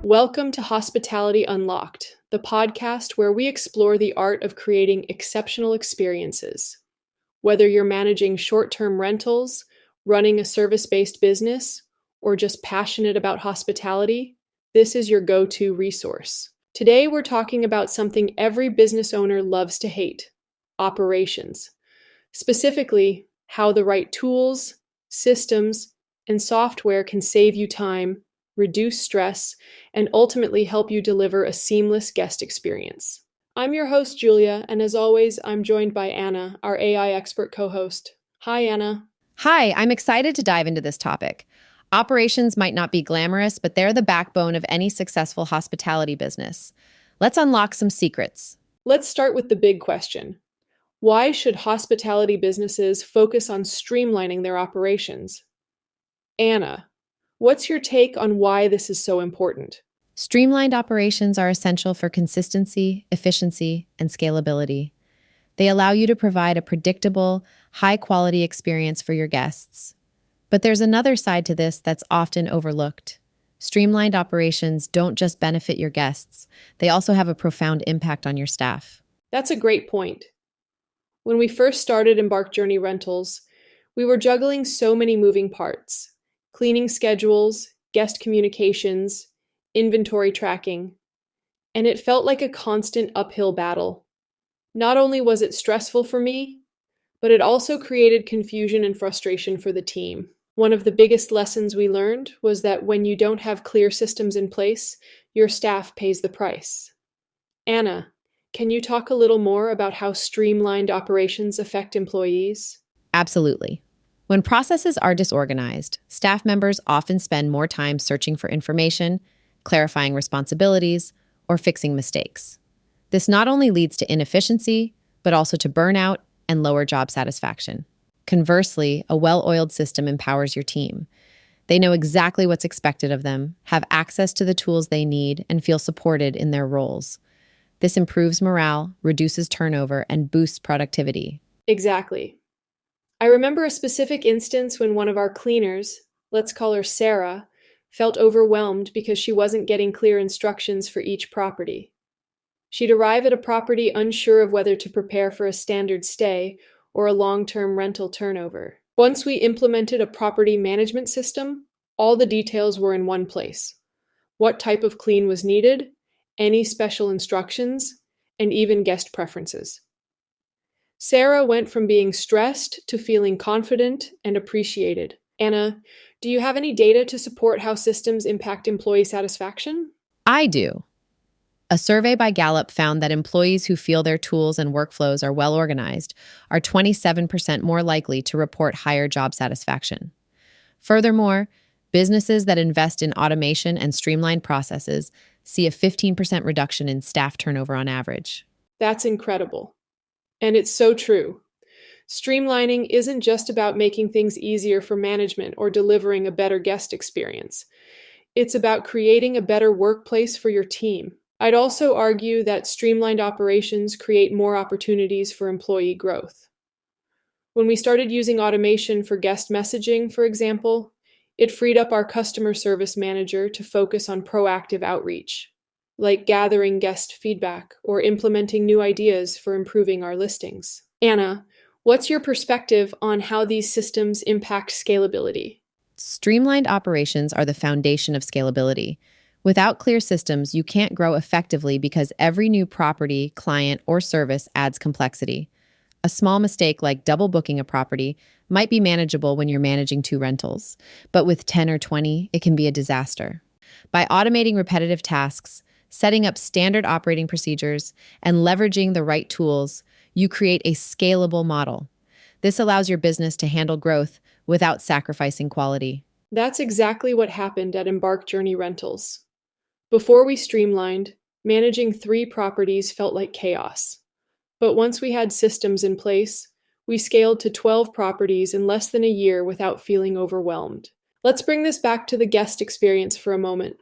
Welcome to Hospitality Unlocked, the podcast where we explore the art of creating exceptional experiences. Whether you're managing short-term rentals, running a service-based business, or just passionate about hospitality, this is your go-to resource. Today, we're talking about something every business owner loves to hate: operations. Specifically, how the right tools, systems, and software can save you time, reduce stress, and ultimately help you deliver a seamless guest experience. I'm your host, Julia, and as always, I'm joined by Anna, our AI expert co-host. Hi, Anna. Hi, I'm excited to dive into this topic. Operations might not be glamorous, but they're the backbone of any successful hospitality business. Let's unlock some secrets. Let's start with the big question. Why should hospitality businesses focus on streamlining their operations? Anna, what's your take on why this is so important? Streamlined operations are essential for consistency, efficiency, and scalability. They allow you to provide a predictable, high-quality experience for your guests. But there's another side to this that's often overlooked. Streamlined operations don't just benefit your guests, they also have a profound impact on your staff. That's a great point. When we first started Embark Journey Rentals, we were juggling so many moving parts: cleaning schedules, guest communications, inventory tracking, and it felt like a constant uphill battle. Not only was it stressful for me, but it also created confusion and frustration for the team. One of the biggest lessons we learned was that when you don't have clear systems in place, your staff pays the price. Anna, can you talk a little more about how streamlined operations affect employees? Absolutely. When processes are disorganized, staff members often spend more time searching for information, clarifying responsibilities, or fixing mistakes. This not only leads to inefficiency, but also to burnout and lower job satisfaction. Conversely, a well-oiled system empowers your team. They know exactly what's expected of them, have access to the tools they need, and feel supported in their roles. This improves morale, reduces turnover, and boosts productivity. Exactly. I remember a specific instance when one of our cleaners, let's call her Sarah, felt overwhelmed because she wasn't getting clear instructions for each property. She'd arrive at a property unsure of whether to prepare for a standard stay or a long-term rental turnover. Once we implemented a property management system, all the details were in one place: what type of clean was needed, any special instructions, and even guest preferences. Sarah went from being stressed to feeling confident and appreciated. Anna, do you have any data to support how systems impact employee satisfaction? I do. A survey by Gallup found that employees who feel their tools and workflows are well organized are 27% more likely to report higher job satisfaction. Furthermore, businesses that invest in automation and streamlined processes see a 15% reduction in staff turnover on average. That's incredible. And it's so true. Streamlining isn't just about making things easier for management or delivering a better guest experience. It's about creating a better workplace for your team. I'd also argue that streamlined operations create more opportunities for employee growth. When we started using automation for guest messaging, for example, it freed up our customer service manager to focus on proactive outreach, like gathering guest feedback or implementing new ideas for improving our listings. Anna, what's your perspective on how these systems impact scalability? Streamlined operations are the foundation of scalability. Without clear systems, you can't grow effectively because every new property, client, or service adds complexity. A small mistake like double booking a property might be manageable when you're managing 2 rentals, but with 10 or 20, it can be a disaster. By automating repetitive tasks, setting up standard operating procedures, and leveraging the right tools, you create a scalable model. This allows your business to handle growth without sacrificing quality. That's exactly what happened at Embark Journey Rentals. Before we streamlined, managing 3 properties felt like chaos. But once we had systems in place, we scaled to 12 properties in less than a year without feeling overwhelmed. Let's bring this back to the guest experience for a moment.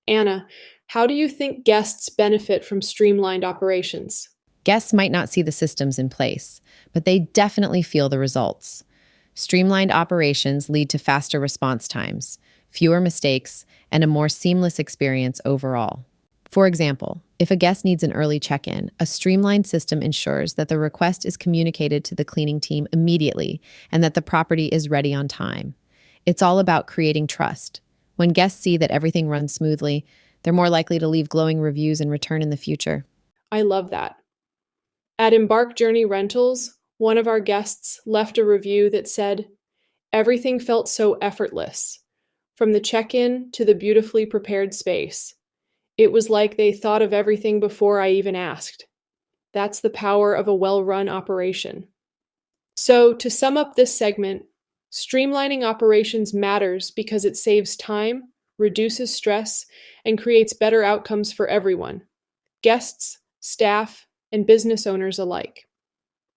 Anna, how do you think guests benefit from streamlined operations? Guests might not see the systems in place, but they definitely feel the results. Streamlined operations lead to faster response times, fewer mistakes, and a more seamless experience overall. For example, if a guest needs an early check-in, a streamlined system ensures that the request is communicated to the cleaning team immediately and that the property is ready on time. It's all about creating trust. When guests see that everything runs smoothly, they're more likely to leave glowing reviews and return in the future. I love that. At Embark Journey Rentals, one of our guests left a review that said, "Everything felt so effortless. From the check-in to the beautifully prepared space. It was like they thought of everything before I even asked." That's the power of a well-run operation. So, to sum up this segment, streamlining operations matters because it saves time, reduces stress, and creates better outcomes for everyone: guests, staff, and business owners alike.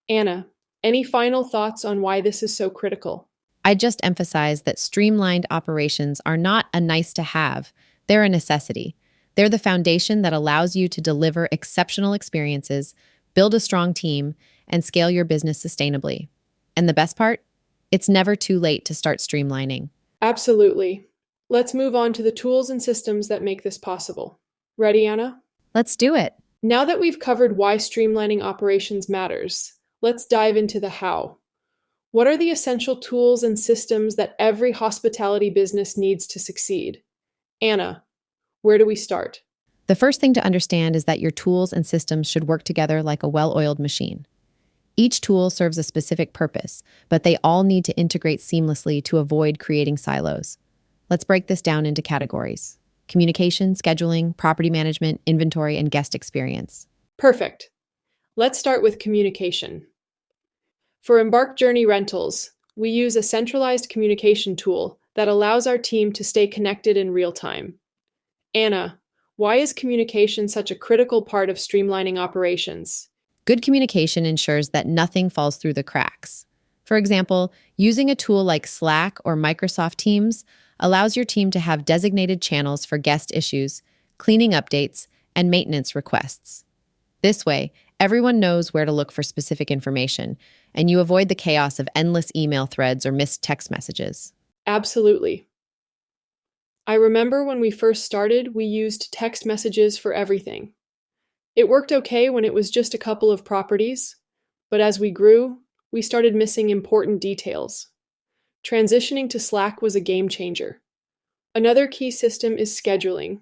Anna, any final thoughts on why this is so critical? I just emphasize that streamlined operations are not a nice to have, they're a necessity. They're the foundation that allows you to deliver exceptional experiences, build a strong team, and scale your business sustainably. And the best part? It's never too late to start streamlining. Absolutely. Let's move on to the tools and systems that make this possible. Ready, Anna? Let's do it. Now that we've covered why streamlining operations matters, let's dive into the how. What are the essential tools and systems that every hospitality business needs to succeed? Anna, where do we start? The first thing to understand is that your tools and systems should work together like a well-oiled machine. Each tool serves a specific purpose, but they all need to integrate seamlessly to avoid creating silos. Let's break this down into categories: communication, scheduling, property management, inventory, and guest experience. Perfect. Let's start with communication. For Embark Journey Rentals, we use a centralized communication tool that allows our team to stay connected in real time. Anna, why is communication such a critical part of streamlining operations? Good communication ensures that nothing falls through the cracks. For example, using a tool like Slack or Microsoft Teams allows your team to have designated channels for guest issues, cleaning updates, and maintenance requests. This way, everyone knows where to look for specific information, and you avoid the chaos of endless email threads or missed text messages. Absolutely. I remember when we first started, we used text messages for everything. It worked okay when it was just a couple of properties, but as we grew, we started missing important details. Transitioning to Slack was a game changer. Another key system is scheduling.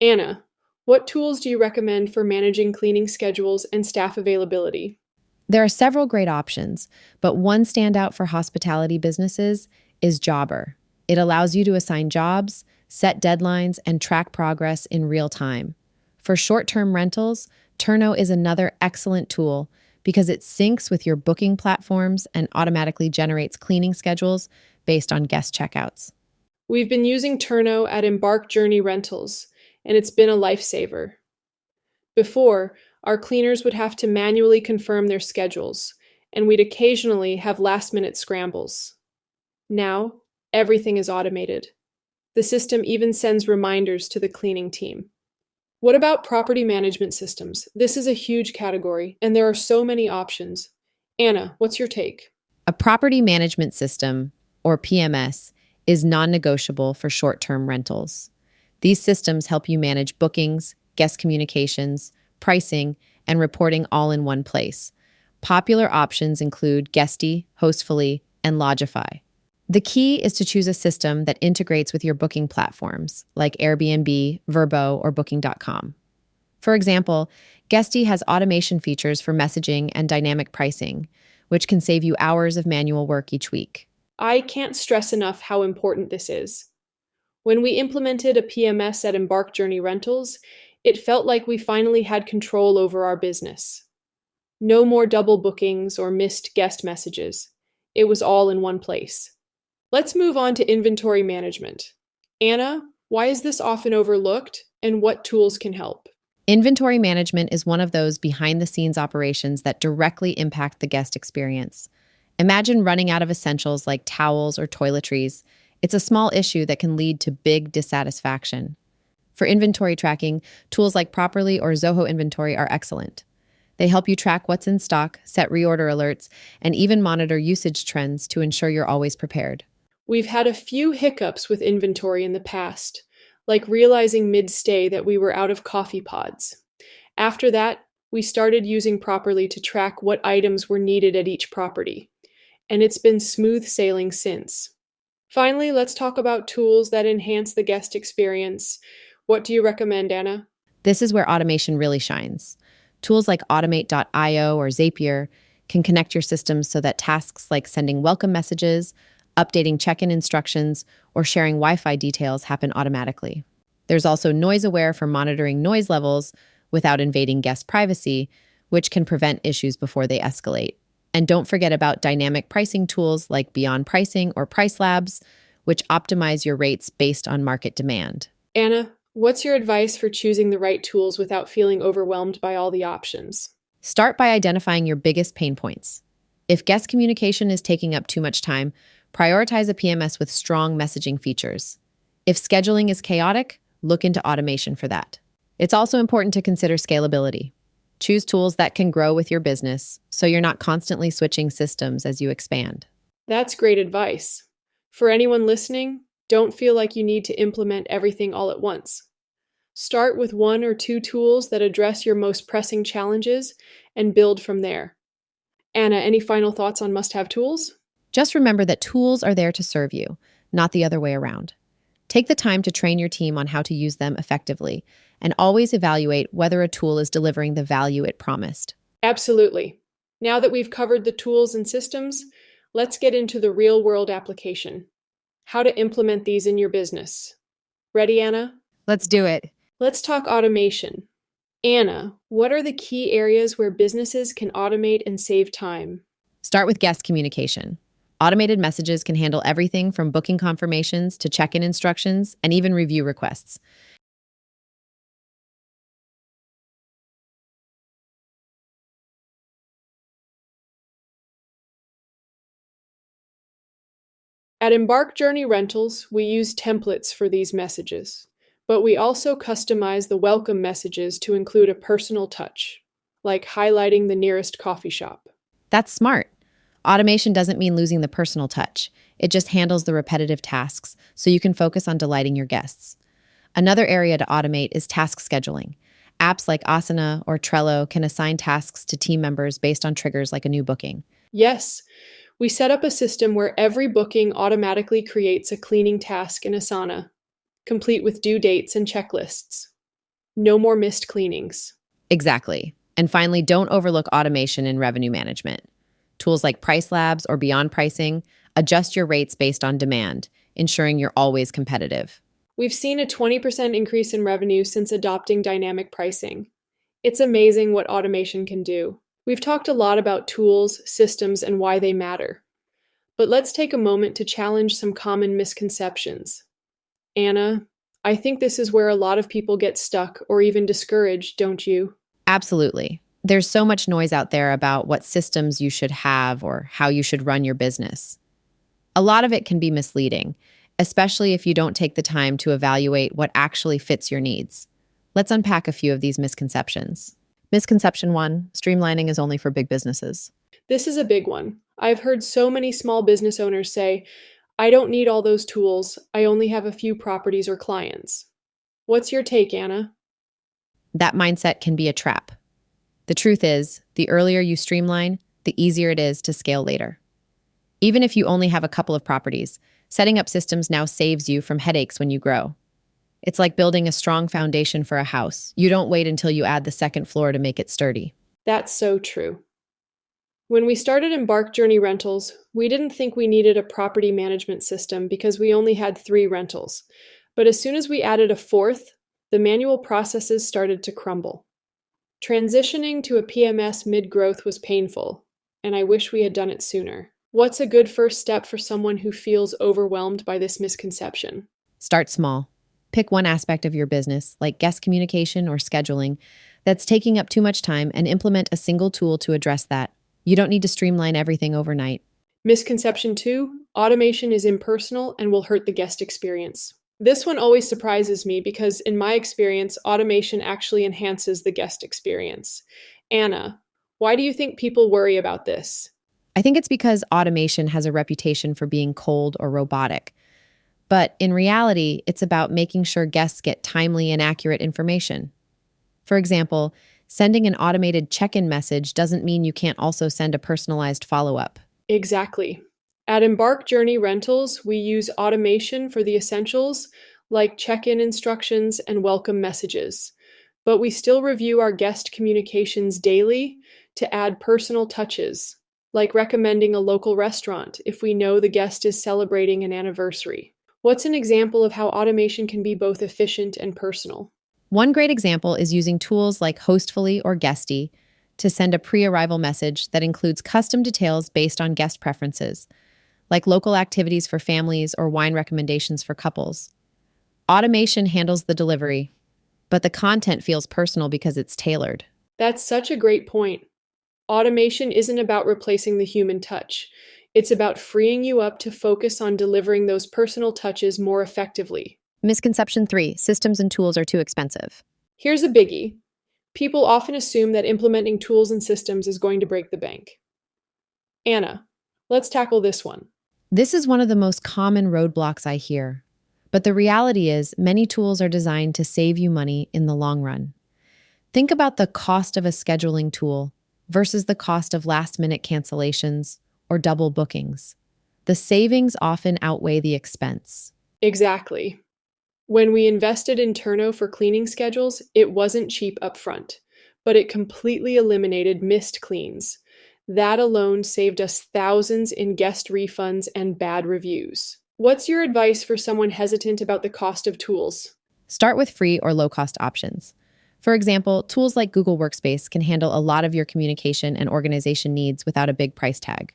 Anna, what tools do you recommend for managing cleaning schedules and staff availability? There are several great options, but one standout for hospitality businesses is Jobber. It allows you to assign jobs, set deadlines, and track progress in real time. For short-term rentals, Turno is another excellent tool because it syncs with your booking platforms and automatically generates cleaning schedules based on guest checkouts. We've been using Turno at Embark Journey Rentals, and it's been a lifesaver. Before, our cleaners would have to manually confirm their schedules, and we'd occasionally have last-minute scrambles. Now, everything is automated. The system even sends reminders to the cleaning team. What about property management systems? This is a huge category, and there are so many options. Anna, what's your take? A property management system, or PMS, is non-negotiable for short-term rentals. These systems help you manage bookings, guest communications, pricing, and reporting all in one place. Popular options include Guesty, Hostfully, and Lodgify. The key is to choose a system that integrates with your booking platforms, like Airbnb, Vrbo, or Booking.com. For example, Guesty has automation features for messaging and dynamic pricing, which can save you hours of manual work each week. I can't stress enough how important this is. When we implemented a PMS at Embark Journey Rentals, it felt like we finally had control over our business. No more double bookings or missed guest messages. It was all in one place. Let's move on to inventory management. Anna, why is this often overlooked, and what tools can help? Inventory management is one of those behind-the-scenes operations that directly impact the guest experience. Imagine running out of essentials like towels or toiletries. It's a small issue that can lead to big dissatisfaction. For inventory tracking, tools like Properly or Zoho Inventory are excellent. They help you track what's in stock, set reorder alerts, and even monitor usage trends to ensure you're always prepared. We've had a few hiccups with inventory in the past, like realizing mid-stay that we were out of coffee pods. After that, we started using properly to track what items were needed at each property, and it's been smooth sailing since. Finally, let's talk about tools that enhance the guest experience. What do you recommend, Anna? This is where automation really shines. Tools like automate.io or Zapier can connect your systems so that tasks like sending welcome messages, updating check-in instructions, or sharing Wi-Fi details happen automatically. There's also Noise Aware for monitoring noise levels without invading guest privacy, which can prevent issues before they escalate. And don't forget about dynamic pricing tools like Beyond Pricing or Price Labs, which optimize your rates based on market demand. Anna, what's your advice for choosing the right tools without feeling overwhelmed by all the options? Start by identifying your biggest pain points. If guest communication is taking up too much time, prioritize a PMS with strong messaging features. If scheduling is chaotic, look into automation for that. It's also important to consider scalability. Choose tools that can grow with your business so you're not constantly switching systems as you expand. That's great advice. For anyone listening, don't feel like you need to implement everything all at once. Start with one or two tools that address your most pressing challenges and build from there. Anna, any final thoughts on must-have tools? Just remember that tools are there to serve you, not the other way around. Take the time to train your team on how to use them effectively, and always evaluate whether a tool is delivering the value it promised. Absolutely. Now that we've covered the tools and systems, let's get into the real-world application. How to implement these in your business. Ready, Anna? Let's do it. Let's talk automation. Anna, what are the key areas where businesses can automate and save time? Start with guest communication. Automated messages can handle everything from booking confirmations to check-in instructions and even review requests. At Embark Journey Rentals, we use templates for these messages, but we also customize the welcome messages to include a personal touch, like highlighting the nearest coffee shop. That's smart. Automation doesn't mean losing the personal touch. It just handles the repetitive tasks so you can focus on delighting your guests. Another area to automate is task scheduling. Apps like Asana or Trello can assign tasks to team members based on triggers like a new booking. Yes, we set up a system where every booking automatically creates a cleaning task in Asana, complete with due dates and checklists. No more missed cleanings. Exactly. And finally, don't overlook automation in revenue management. Tools like Price Labs or Beyond Pricing adjust your rates based on demand, ensuring you're always competitive. We've seen a 20% increase in revenue since adopting dynamic pricing. It's amazing what automation can do. We've talked a lot about tools, systems, and why they matter. But let's take a moment to challenge some common misconceptions. Anna, I think this is where a lot of people get stuck or even discouraged, don't you? Absolutely. There's so much noise out there about what systems you should have or how you should run your business. A lot of it can be misleading, especially if you don't take the time to evaluate what actually fits your needs. Let's unpack a few of these misconceptions. Misconception 1, streamlining is only for big businesses. This is a big one. I've heard so many small business owners say, I don't need all those tools. I only have a few properties or clients. What's your take, Anna? That mindset can be a trap. The truth is, the earlier you streamline, the easier it is to scale later. Even if you only have a couple of properties, setting up systems now saves you from headaches when you grow. It's like building a strong foundation for a house. You don't wait until you add the second floor to make it sturdy. That's so true. When we started Embark Journey Rentals, we didn't think we needed a property management system because we only had 3 rentals. But as soon as we added a 4th, the manual processes started to crumble. Transitioning to a PMS mid-growth was painful, and I wish we had done it sooner. What's a good first step for someone who feels overwhelmed by this misconception? Start small. Pick one aspect of your business, like guest communication or scheduling, that's taking up too much time and implement a single tool to address that. You don't need to streamline everything overnight. Misconception 2, automation is impersonal and will hurt the guest experience. This one always surprises me because, in my experience, automation actually enhances the guest experience. Anna, why do you think people worry about this? I think it's because automation has a reputation for being cold or robotic. But in reality, it's about making sure guests get timely and accurate information. For example, sending an automated check-in message doesn't mean you can't also send a personalized follow-up. Exactly. At Embark Journey Rentals, we use automation for the essentials like check in instructions and welcome messages. But we still review our guest communications daily to add personal touches, like recommending a local restaurant if we know the guest is celebrating an anniversary. What's an example of how automation can be both efficient and personal? One great example is using tools like Hostfully or Guesty to send a pre-arrival message that includes custom details based on guest preferences, like local activities for families or wine recommendations for couples. Automation handles the delivery, but the content feels personal because it's tailored. That's such a great point. Automation isn't about replacing the human touch. It's about freeing you up to focus on delivering those personal touches more effectively. Misconception 3: systems and tools are too expensive. Here's a biggie. People often assume that implementing tools and systems is going to break the bank. Anna, let's tackle this one. This is one of the most common roadblocks I hear. But the reality is, many tools are designed to save you money in the long run. Think about the cost of a scheduling tool versus the cost of last-minute cancellations or double bookings. The savings often outweigh the expense. Exactly. When we invested in Turno for cleaning schedules, it wasn't cheap upfront, but it completely eliminated missed cleans. That alone saved us thousands in guest refunds and bad reviews. What's your advice for someone hesitant about the cost of tools? Start with free or low-cost options. For example, tools like Google Workspace can handle a lot of your communication and organization needs without a big price tag.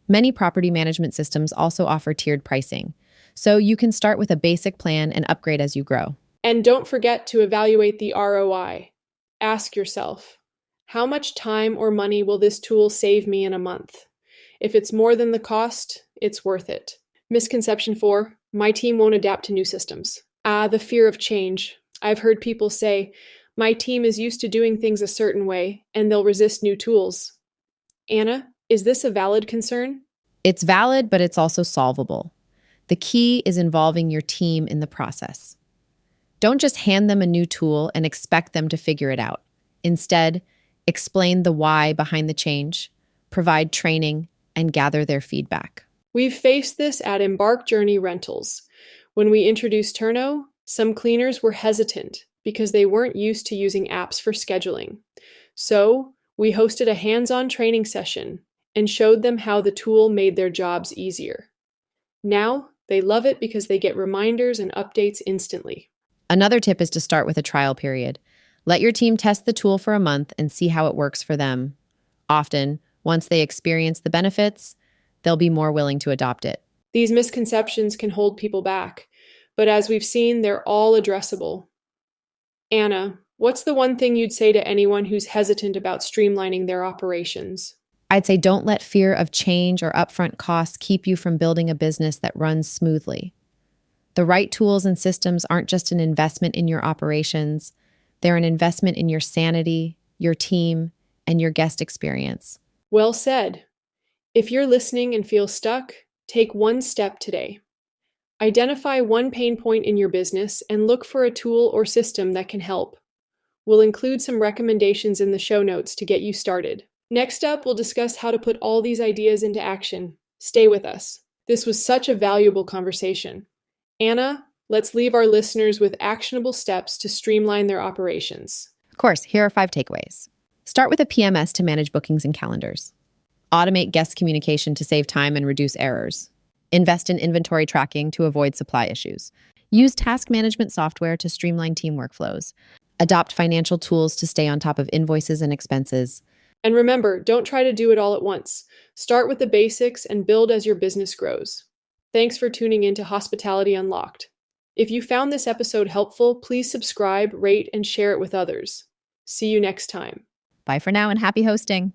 Many property management systems also offer tiered pricing, so you can start with a basic plan and upgrade as you grow. And don't forget to evaluate the ROI. Ask yourself, how much time or money will this tool save me in a month? If it's more than the cost, it's worth it. Misconception 4, my team won't adapt to new systems. The fear of change. I've heard people say, my team is used to doing things a certain way, and they'll resist new tools. Anna, is this a valid concern? It's valid, but it's also solvable. The key is involving your team in the process. Don't just hand them a new tool and expect them to figure it out. Instead, explain the why behind the change, provide training, and gather their feedback. We've faced this at Embark Journey Rentals. When we introduced Turno, some cleaners were hesitant because they weren't used to using apps for scheduling. So, we hosted a hands-on training session and showed them how the tool made their jobs easier. Now, they love it because they get reminders and updates instantly. Another tip is to start with a trial period. Let your team test the tool for a month and see how it works for them. Often, once they experience the benefits, they'll be more willing to adopt it. These misconceptions can hold people back, but as we've seen, they're all addressable. Anna, what's the one thing you'd say to anyone who's hesitant about streamlining their operations? I'd say don't let fear of change or upfront costs keep you from building a business that runs smoothly. The right tools and systems aren't just an investment in your operations, they're an investment in your sanity, your team, and your guest experience. Well said. If you're listening and feel stuck, take one step today. Identify one pain point in your business and look for a tool or system that can help. We'll include some recommendations in the show notes to get you started. Next up, we'll discuss how to put all these ideas into action. Stay with us. This was such a valuable conversation. Anna, let's leave our listeners with actionable steps to streamline their operations. Of course, here are 5 takeaways. Start with a PMS to manage bookings and calendars. Automate guest communication to save time and reduce errors. Invest in inventory tracking to avoid supply issues. Use task management software to streamline team workflows. Adopt financial tools to stay on top of invoices and expenses. And remember, don't try to do it all at once. Start with the basics and build as your business grows. Thanks for tuning in to Hospitality Unlocked. If you found this episode helpful, please subscribe, rate, and share it with others. See you next time. Bye for now and happy hosting.